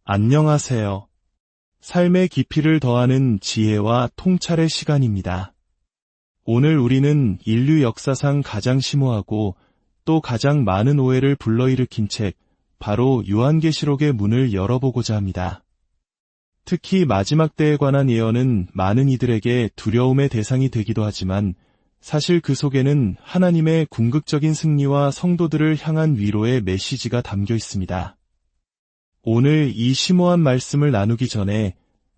안녕하세요. 삶의 깊이를 더하는 지혜와 통찰의 시간입니다. 오늘 우리는 인류 역사상 가장 심오하고 또 가장 많은 오해를 불러일으킨 책, 바로 요한계시록의 문을 열어보고자 합니다. 특히 마지막 때에 관한 예언은 많은 이들에게 두려움의 대상이 되기도 하지만 사실 그 속에는 하나님의 궁극적인 승리와 성도들을 향한 위로의 메시지가 담겨 있습니다. 오늘 이 심오한 말씀을 나누기 전에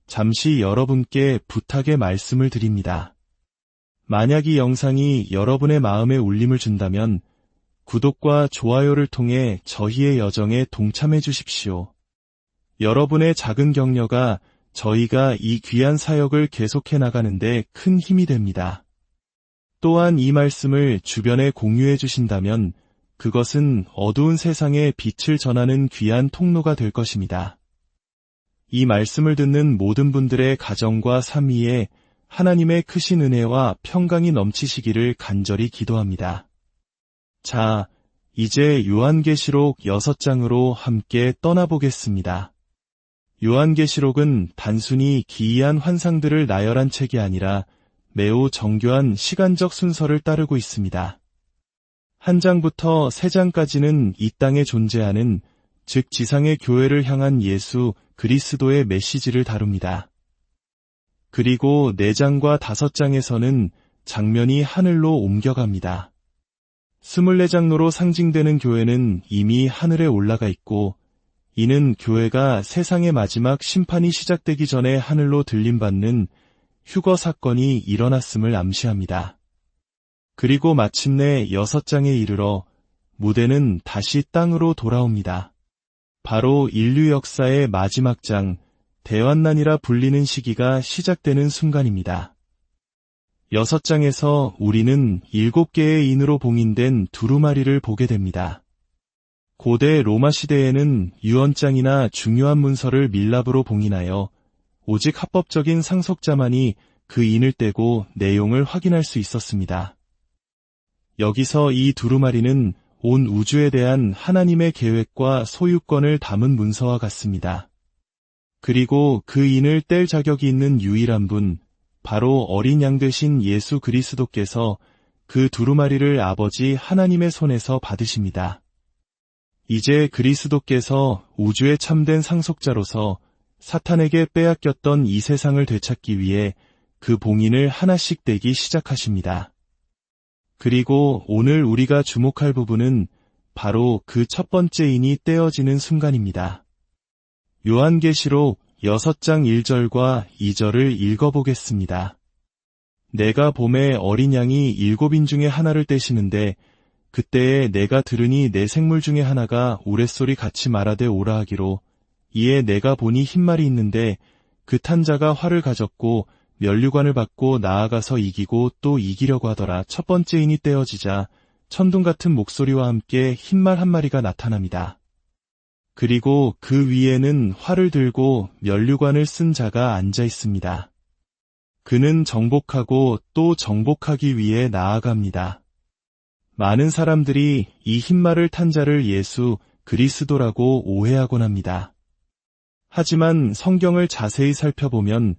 잠시 여러분께 부탁의 말씀을 드립니다. 만약 이 영상이 여러분의 마음에 울림을 준다면 구독과 좋아요를 통해 저희의 여정에 동참해 주십시오. 여러분의 작은 격려가 저희가 이 귀한 사역을 계속해 나가는데 큰 힘이 됩니다. 또한 이 말씀을 주변에 공유해 주신다면 그것은 어두운 세상에 빛을 전하는 귀한 통로가 될 것입니다. 이 말씀을 듣는 모든 분들의 가정과 삶 위에 하나님의 크신 은혜와 평강이 넘치시기를 간절히 기도합니다. 자, 이제 요한계시록 6장으로 함께 떠나보겠습니다. 요한계시록은 단순히 기이한 환상들을 나열한 책이 아니라 매우 정교한 시간적 순서를 따르고 있습니다. 한 장부터 3장까지는 이 땅에 존재하는, 즉 지상의 교회를 향한 예수 그리스도의 메시지를 다룹니다. 그리고 4장과 5장에서는 장면이 하늘로 옮겨갑니다. 24장로로 상징되는 교회는 이미 하늘에 올라가 있고, 이는 교회가 세상의 마지막 심판이 시작되기 전에 하늘로 들림받는 휴거 사건이 일어났음을 암시합니다. 그리고 마침내 6장에 이르러 무대는 다시 땅으로 돌아옵니다. 바로 인류 역사의 마지막 장, 대환난이라 불리는 시기가 시작되는 순간입니다. 6장에서 우리는 7개의 인으로 봉인된 두루마리를 보게 됩니다. 고대 로마 시대에는 유언장이나 중요한 문서를 밀랍으로 봉인하여 오직 합법적인 상속자만이 그 인을 떼고 내용을 확인할 수 있었습니다. 여기서 이 두루마리는 온 우주에 대한 하나님의 계획과 소유권을 담은 문서와 같습니다. 그리고 그 인을 뗄 자격이 있는 유일한 분, 바로 어린 양 되신 예수 그리스도께서 그 두루마리를 아버지 하나님의 손에서 받으십니다. 이제 그리스도께서 우주의 참된 상속자로서 사탄에게 빼앗겼던 이 세상을 되찾기 위해 그 봉인을 하나씩 떼기 시작하십니다. 그리고 오늘 우리가 주목할 부분은 바로 그 첫 번째 인이 떼어지는 순간입니다. 요한계시록 6장 1절과 2절을 읽어보겠습니다. 내가 봄에 어린 양이 7인 중에 하나를 떼시는데 그때에 내가 들으니 네 생물 중에 하나가 우레소리 같이 말하되 오라 하기로, 이에 내가 보니 흰말이 있는데 그 탄 자가 활을 가졌고 면류관을 받고 나아가서 이기고 또 이기려고 하더라. 첫 번째 인이 떼어지자 천둥 같은 목소리와 함께 흰말 한 마리가 나타납니다. 그리고 그 위에는 활을 들고 면류관을 쓴 자가 앉아 있습니다. 그는 정복하고 또 정복하기 위해 나아갑니다. 많은 사람들이 이 흰말을 탄 자를 예수 그리스도라고 오해하곤 합니다. 하지만 성경을 자세히 살펴보면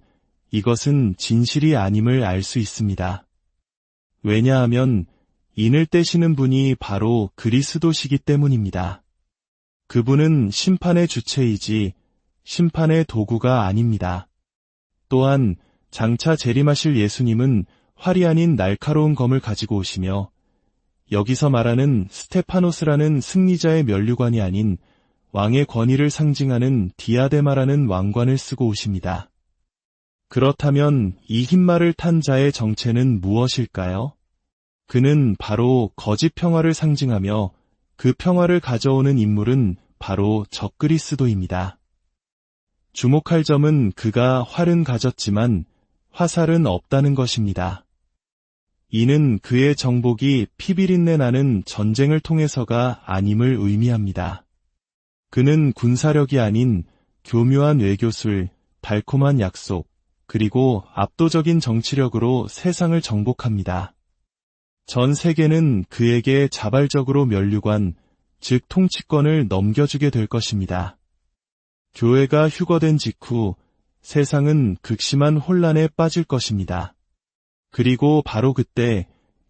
이것은 진실이 아님을 알 수 있습니다. 왜냐하면 인을 떼시는 분이 바로 그리스도시기 때문입니다. 그분은 심판의 주체이지 심판의 도구가 아닙니다. 또한 장차 재림하실 예수님은 활이 아닌 날카로운 검을 가지고 오시며 여기서 말하는 스테파노스라는 승리자의 면류관이 아닌 왕의 권위를 상징하는 디아데마라는 왕관을 쓰고 오십니다. 그렇다면 이 흰말을 탄 자의 정체는 무엇일까요? 그는 바로 거짓 평화를 상징하며 그 평화를 가져오는 인물은 바로 적그리스도입니다. 주목할 점은 그가 활은 가졌지만 화살은 없다는 것입니다. 이는 그의 정복이 피비린내 나는 전쟁을 통해서가 아님을 의미합니다. 그는 군사력이 아닌 교묘한 외교술, 달콤한 약속, 그리고 압도적인 정치력으로 세상을 정복합니다. 전 세계는 그에게 자발적으로 면류관, 즉 통치권을 넘겨주게 될 것입니다. 교회가 휴거된 직후 세상은 극심한 혼란에 빠질 것입니다. 그리고 바로 그때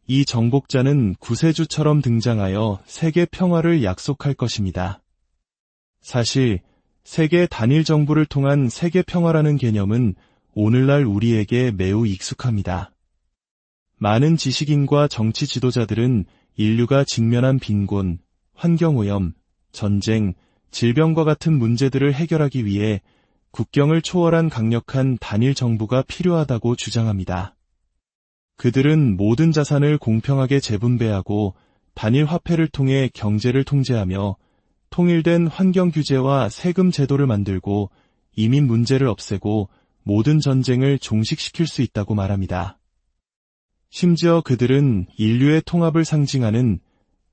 이 정복자는 구세주처럼 등장하여 세계 평화를 약속할 것입니다. 사실 세계 단일 정부를 통한 세계 평화라는 개념은 오늘날 우리에게 매우 익숙합니다. 많은 지식인과 정치 지도자들은 인류가 직면한 빈곤, 환경오염, 전쟁, 질병과 같은 문제들을 해결하기 위해 국경을 초월한 강력한 단일 정부가 필요하다고 주장합니다. 그들은 모든 자산을 공평하게 재분배하고 단일 화폐를 통해 경제를 통제하며 통일된 환경 규제와 세금 제도를 만들고 이민 문제를 없애고 모든 전쟁을 종식시킬 수 있다고 말합니다. 심지어 그들은 인류의 통합을 상징하는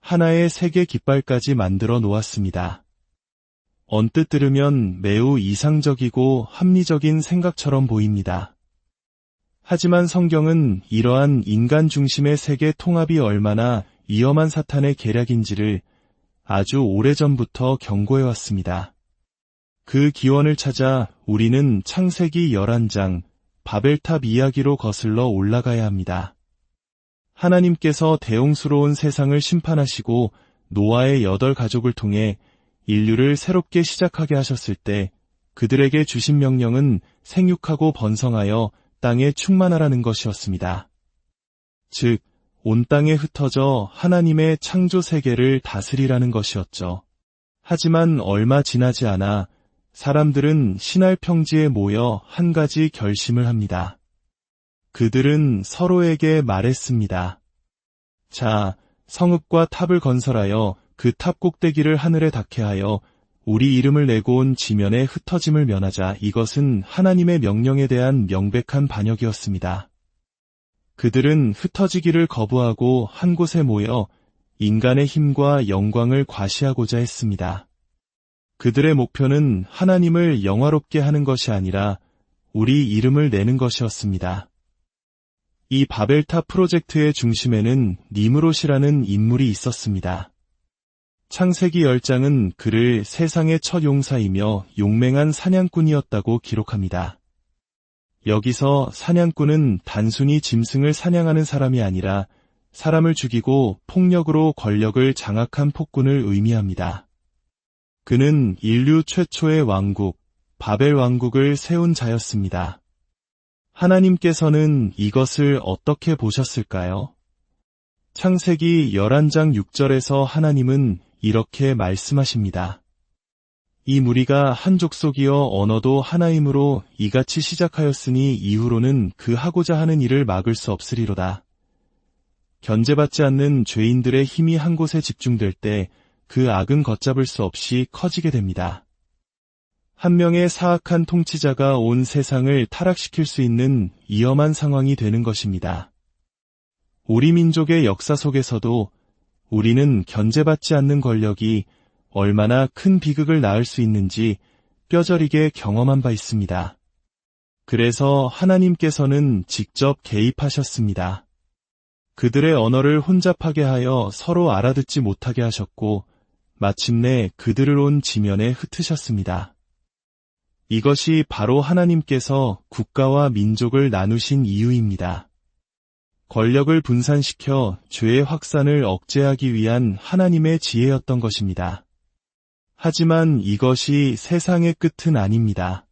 하나의 세계 깃발까지 만들어 놓았습니다. 언뜻 들으면 매우 이상적이고 합리적인 생각처럼 보입니다. 하지만 성경은 이러한 인간 중심의 세계 통합이 얼마나 위험한 사탄의 계략인지를 아주 오래전부터 경고해왔습니다. 그 기원을 찾아 우리는 창세기 11장 바벨탑 이야기로 거슬러 올라가야 합니다. 하나님께서 대홍수로운 세상을 심판하시고 노아의 8가족을 통해 인류를 새롭게 시작하게 하셨을 때 그들에게 주신 명령은 생육하고 번성하여 땅에 충만하라는 것이었습니다. 즉, 온 땅에 흩어져 하나님의 창조 세계를 다스리라는 것이었죠. 하지만 얼마 지나지 않아 사람들은 신할 평지에 모여 한 가지 결심을 합니다. 그들은 서로에게 말했습니다. 자, 성읍과 탑을 건설하여 그 탑 꼭대기를 하늘에 닿게 하여 우리 이름을 내고 온 지면의 흩어짐을 면하자. 이것은 하나님의 명령에 대한 명백한 반역이었습니다. 그들은 흩어지기를 거부하고 한 곳에 모여 인간의 힘과 영광을 과시하고자 했습니다. 그들의 목표는 하나님을 영화롭게 하는 것이 아니라 우리 이름을 내는 것이었습니다. 이 바벨탑 프로젝트의 중심에는 니므롯이라는 인물이 있었습니다. 창세기 10장은 그를 세상의 첫 용사이며 용맹한 사냥꾼이었다고 기록합니다. 여기서 사냥꾼은 단순히 짐승을 사냥하는 사람이 아니라 사람을 죽이고 폭력으로 권력을 장악한 폭군을 의미합니다. 그는 인류 최초의 왕국, 바벨 왕국을 세운 자였습니다. 하나님께서는 이것을 어떻게 보셨을까요? 창세기 11장 6절에서 하나님은 이렇게 말씀하십니다. 이 무리가 한 족속이여 언어도 하나이므로 이같이 시작하였으니 이후로는 그 하고자 하는 일을 막을 수 없으리로다. 견제받지 않는 죄인들의 힘이 한 곳에 집중될 때 그 악은 걷잡을 수 없이 커지게 됩니다. 한 명의 사악한 통치자가 온 세상을 타락시킬 수 있는 위험한 상황이 되는 것입니다. 우리 민족의 역사 속에서도 우리는 견제받지 않는 권력이 얼마나 큰 비극을 낳을 수 있는지 뼈저리게 경험한 바 있습니다. 그래서 하나님께서는 직접 개입하셨습니다. 그들의 언어를 혼잡하게 하여 서로 알아듣지 못하게 하셨고 마침내 그들을 온 지면에 흩으셨습니다. 이것이 바로 하나님께서 국가와 민족을 나누신 이유입니다. 권력을 분산시켜 죄의 확산을 억제하기 위한 하나님의 지혜였던 것입니다. 하지만 이것이 세상의 끝은 아닙니다.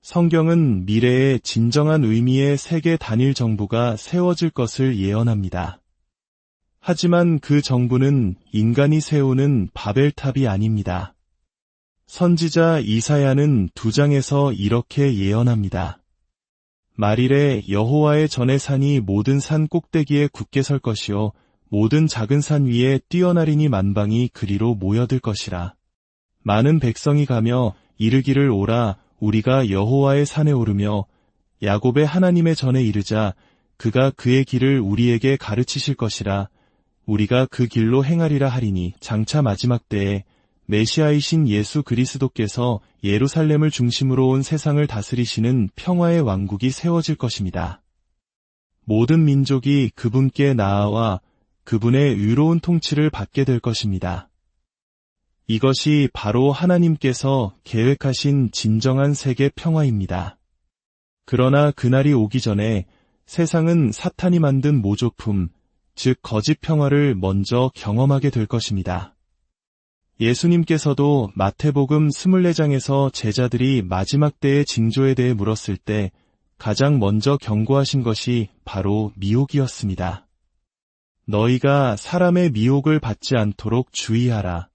성경은 미래의 진정한 의미의 세계 단일 정부가 세워질 것을 예언합니다. 하지만 그 정부는 인간이 세우는 바벨탑이 아닙니다. 선지자 이사야는 2장에서 이렇게 예언합니다. 말일에 여호와의 전의 산이 모든 산 꼭대기에 굳게 설 것이요 모든 작은 산 위에 뛰어나리니 만방이 그리로 모여들 것이라. 많은 백성이 가며 이르기를 오라 우리가 여호와의 산에 오르며 야곱의 하나님의 전에 이르자 그가 그의 길을 우리에게 가르치실 것이라. 우리가 그 길로 행하리라 하리니 장차 마지막 때에 메시아이신 예수 그리스도께서 예루살렘을 중심으로 온 세상을 다스리시는 평화의 왕국이 세워질 것입니다. 모든 민족이 그분께 나아와 그분의 의로운 통치를 받게 될 것입니다. 이것이 바로 하나님께서 계획하신 진정한 세계 평화입니다. 그러나 그날이 오기 전에 세상은 사탄이 만든 모조품, 즉 거짓 평화를 먼저 경험하게 될 것입니다. 예수님께서도 마태복음 24장에서 제자들이 마지막 때의 징조에 대해 물었을 때 가장 먼저 경고하신 것이 바로 미혹이었습니다. 너희가 사람의 미혹을 받지 않도록 주의하라.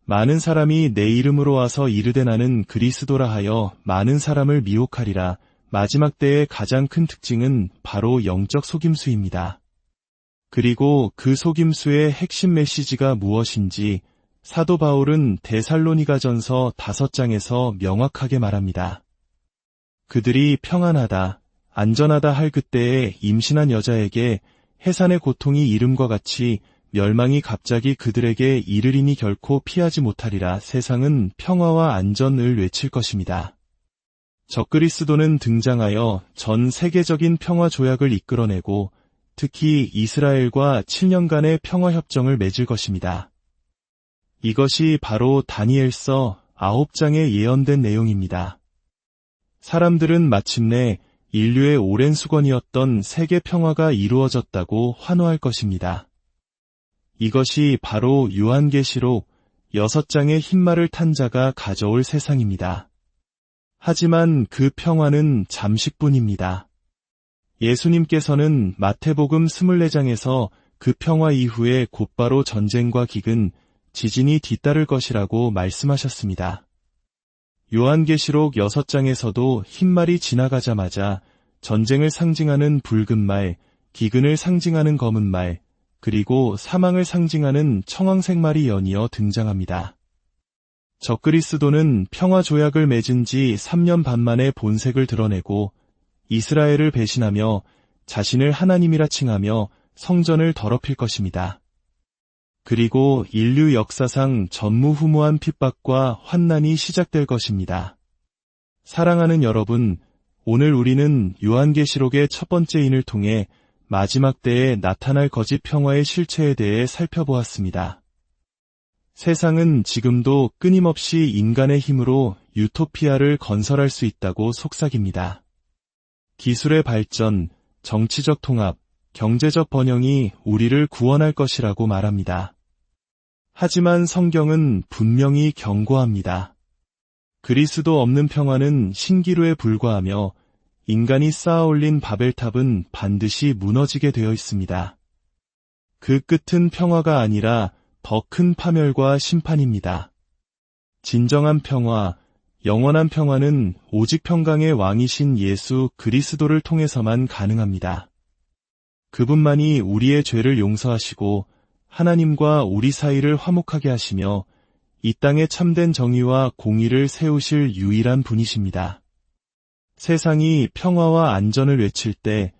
많은 사람이 내 이름으로 와서 이르되 나는 그리스도라 하여 많은 사람을 미혹하리라. 마지막 때의 가장 큰 특징은 바로 영적 속임수입니다. 그리고 그 속임수의 핵심 메시지가 무엇인지 사도 바울은 데살로니가전서 5장에서 명확하게 말합니다. 그들이 평안하다, 안전하다 할 그때에 임신한 여자에게 해산의 고통이 이름과 같이 멸망이 갑자기 그들에게 이르리니 결코 피하지 못하리라. 세상은 평화와 안전을 외칠 것입니다. 적그리스도는 등장하여 전 세계적인 평화 조약을 이끌어내고 특히 이스라엘과 7년간의 평화 협정을 맺을 것입니다. 이것이 바로 다니엘서 9장에 예언된 내용입니다. 사람들은 마침내 인류의 오랜 수건이었던 세계 평화가 이루어졌다고 환호할 것입니다. 이것이 바로 요한계시록 6장의 흰말을 탄 자가 가져올 세상입니다. 하지만 그 평화는 잠시뿐입니다. 예수님께서는 마태복음 24장에서 그 평화 이후에 곧바로 전쟁과 기근, 지진이 뒤따를 것이라고 말씀하셨습니다. 요한계시록 6장에서도 흰말이 지나가자마자 전쟁을 상징하는 붉은 말, 기근을 상징하는 검은 말, 그리고 사망을 상징하는 청황색 말이 연이어 등장합니다. 적그리스도는 평화 조약을 맺은 지 3년 반 만에 본색을 드러내고 이스라엘을 배신하며 자신을 하나님이라 칭하며 성전을 더럽힐 것입니다. 그리고 인류 역사상 전무후무한 핍박과 환난이 시작될 것입니다. 사랑하는 여러분, 오늘 우리는 요한계시록의 첫 번째 인을 통해 마지막 때에 나타날 거짓 평화의 실체에 대해 살펴보았습니다. 세상은 지금도 끊임없이 인간의 힘으로 유토피아를 건설할 수 있다고 속삭입니다. 기술의 발전, 정치적 통합, 경제적 번영이 우리를 구원할 것이라고 말합니다. 하지만 성경은 분명히 경고합니다. 그리스도 없는 평화는 신기루에 불과하며 인간이 쌓아올린 바벨탑은 반드시 무너지게 되어 있습니다. 그 끝은 평화가 아니라 더 큰 파멸과 심판입니다. 진정한 평화, 영원한 평화는 오직 평강의 왕이신 예수 그리스도를 통해서만 가능합니다. 그분만이 우리의 죄를 용서하시고 하나님과 우리 사이를 화목하게 하시며 이 땅에 참된 정의와 공의를 세우실 유일한 분이십니다. 세상이 평화와 안전을 외칠 때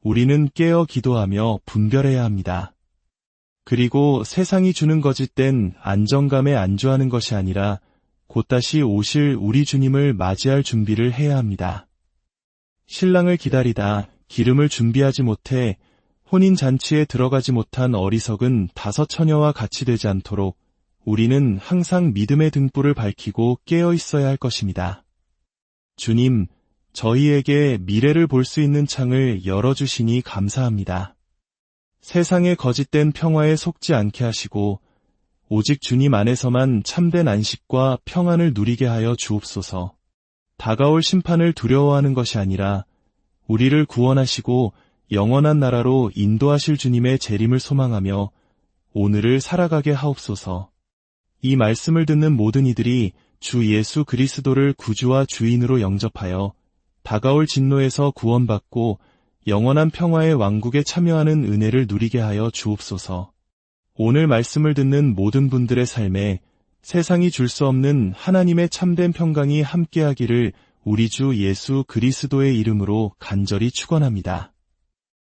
우리는 깨어 기도하며 분별해야 합니다. 그리고 세상이 주는 거짓된 안정감에 안주하는 것이 아니라 곧 다시 오실 우리 주님을 맞이할 준비를 해야 합니다. 신랑을 기다리다 기름을 준비하지 못해 혼인잔치에 들어가지 못한 어리석은 5 처녀와 같이 되지 않도록 우리는 항상 믿음의 등불을 밝히고 깨어 있어야 할 것입니다. 주님, 저희에게 미래를 볼 수 있는 창을 열어주시니 감사합니다. 세상의 거짓된 평화에 속지 않게 하시고 오직 주님 안에서만 참된 안식과 평안을 누리게 하여 주옵소서. 다가올 심판을 두려워하는 것이 아니라 우리를 구원하시고 영원한 나라로 인도하실 주님의 재림을 소망하며 오늘을 살아가게 하옵소서. 이 말씀을 듣는 모든 이들이 주 예수 그리스도를 구주와 주인으로 영접하여 다가올 진노에서 구원받고 영원한 평화의 왕국에 참여하는 은혜를 누리게 하여 주옵소서. 오늘 말씀을 듣는 모든 분들의 삶에 세상이 줄 수 없는 하나님의 참된 평강이 함께하기를 우리 주 예수 그리스도의 이름으로 간절히 축원합니다.